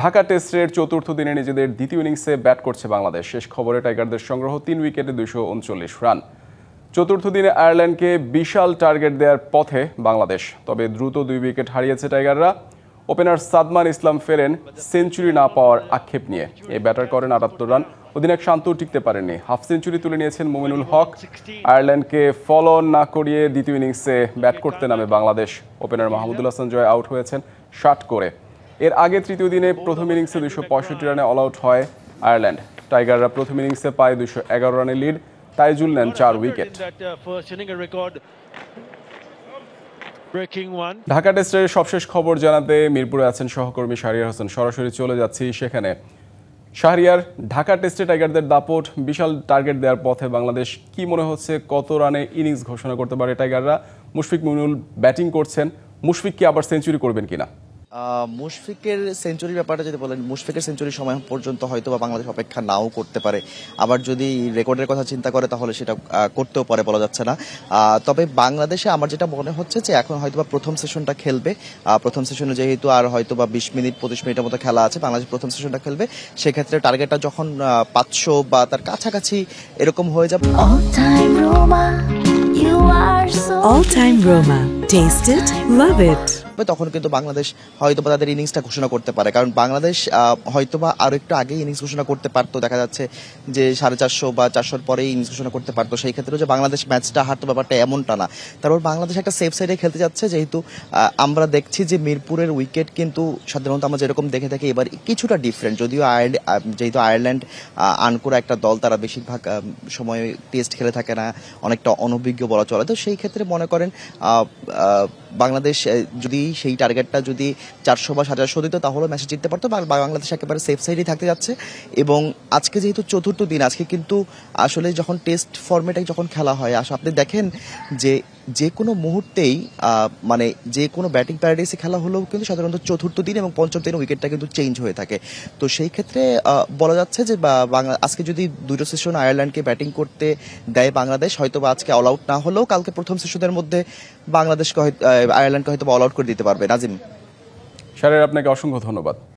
ঢাকা টেস্টের চতুর্থ দিনে নিজেদের দ্বিতীয় ইনিংসে ব্যাট করছে বাংলাদেশ। শেষ খবরে টাইগারদের সংগ্রহ ৩ উইকেটে ২৩৯ রান। চতুর্থ দিনে আয়ারল্যান্ডকে বিশাল টার্গেট দেওয়ার পথে বাংলাদেশ, তবে দ্রুত ২ উইকেট হারিয়েছে টাইগাররা। ওপেনার সাদমান ইসলাম ফেরেন সেঞ্চুরি না পাওয়ার আক্ষেপ নিয়ে। এই ব্যাটার করেন ৭৮ রান। অধিনায়ক শান্ত টিকতে পারেননি, হাফ সেঞ্চুরি তুলে নিয়েছেন মুমিনুল হক। আয়ারল্যান্ডকে ফলো অন না করিয়ে দ্বিতীয় ইনিংসে ব্যাট করতে নামে বাংলাদেশ। ওপেনার মাহমুদুল হাসান জয় আউট হয়েছেন ৬০ করে। এর আগে তৃতীয় দিনে প্রথম ইনিংসে ২৬৫ রানে অল আউট হয় আয়ারল্যান্ড। টাইগাররা প্রথম ইনিংসে পায় ২১১ রানের লিড। তাইজুল নেন ৪ উইকেট। ঢাকা টেস্টের সবশেষ খবর জানাতে মিরপুরে আছেন সহকর্মী শাহরিয়ার হোসেন। সরাসরি চলে যাচ্ছি সেখানে। শাহরিয়ার, ঢাকা টেস্টে টাইগারদের দাপট, বিশাল টার্গেট দেওয়ার পথে বাংলাদেশ। কি মনে হচ্ছে কত রানে ইনিংস ঘোষণা করতে পারে টাইগাররা? মুশফিক মুমিনুল ব্যাটিং করছেন, মুশফিক কি আবার সেঞ্চুরি করবেন কিনা? মুশফিকের সেঞ্চুরির ব্যাপারটা যদি বলেন, মুশফিকের সেঞ্চুরির সময় পর্যন্ত হয়তো বা বাংলাদেশ অপেক্ষা নাও করতে পারে। আবার যদি রেকর্ডের কথা চিন্তা করে তাহলে সেটা করতেও পারে, বলা যাচ্ছে না। তবে বাংলাদেশে আমার যেটা মনে হচ্ছে যে এখন হয়তো বা প্রথম সেশনটা খেলবে। প্রথম সেশনে যেহেতু আর হয়তো বা ২০ মিনিট ২৫ মিনিটের মতো খেলা আছে, বাংলাদেশ প্রথম সেশনটা খেলবে। সেক্ষেত্রে টার্গেটটা যখন ৫০০ বা তার কাছাকাছি এরকম হয়ে যাবে। All time Roma. Taste it, love it. তখন কিন্তু বাংলাদেশ হয়তো বা তাদের ইনিংসটা ঘোষণা করতে পারে, কারণ বাংলাদেশ হয়তো বা আরো একটু আগে ইনিংস ঘোষণা করতে পারতো। দেখা যাচ্ছে যে 450 বা 400-র পরেই ইনিংস ঘোষণা করতে পারতো। সেই ক্ষেত্রে যে বাংলাদেশ ম্যাচটা হারতো, ব্যাপারটা এমনটা না। তারপর বাংলাদেশ একটা সেফ সাইডে খেলতে যাচ্ছে, যেহেতু আমরা দেখছি যে মিরপুরের উইকেট কিন্তু সাধারণত আমরা যেরকম দেখে থাকি এবার কিছুটা ডিফারেন্ট। যদিও যেহেতু আয়ারল্যান্ড আনকোরা একটা দল, তারা বেশিরভাগ সময় টেস্ট খেলে থাকে না, অনেকটা অনভিজ্ঞ বলা চলে। তো সেই ক্ষেত্রে মনে করেন বাংলাদেশ যদি সেই টার্গেটটা যদি ৪০০ বা ৭৫০ দিত তাহলে ম্যাচে জিততে পারতো। বাংলাদেশ একেবারে সেফ সাইডেই থাকতে যাচ্ছে। এবং আজকে যেহেতু চতুর্থ দিন, আজকে কিন্তু আসলে যখন টেস্ট ফরম্যাটে যখন খেলা হয়, আপনি দেখেন যে কোনো মুহূর্তেই মানে যে কোনো ব্যাটিং প্যারাডাইসে খেলা হলেও কিন্তু সাধারণত চতুর্থ দিন এবং পঞ্চম দিন উইকেটটা কিন্তু চেঞ্জ হয়ে থাকে। তো সেই ক্ষেত্রে বলা যাচ্ছে যে আজকে যদি দুটো সেশন আয়ারল্যান্ডকে ব্যাটিং করতে দেয় বাংলাদেশ, হয়তো বা আজকে অল আউট না হলেও কালকে প্রথম সেশনের মধ্যে বাংলাদেশকে আয়ারল্যান্ডকে হয়তো অল আউট করে দিতে পারবে। নাজিম, শাহরিয়ার, আপনাকে অসংখ্য ধন্যবাদ।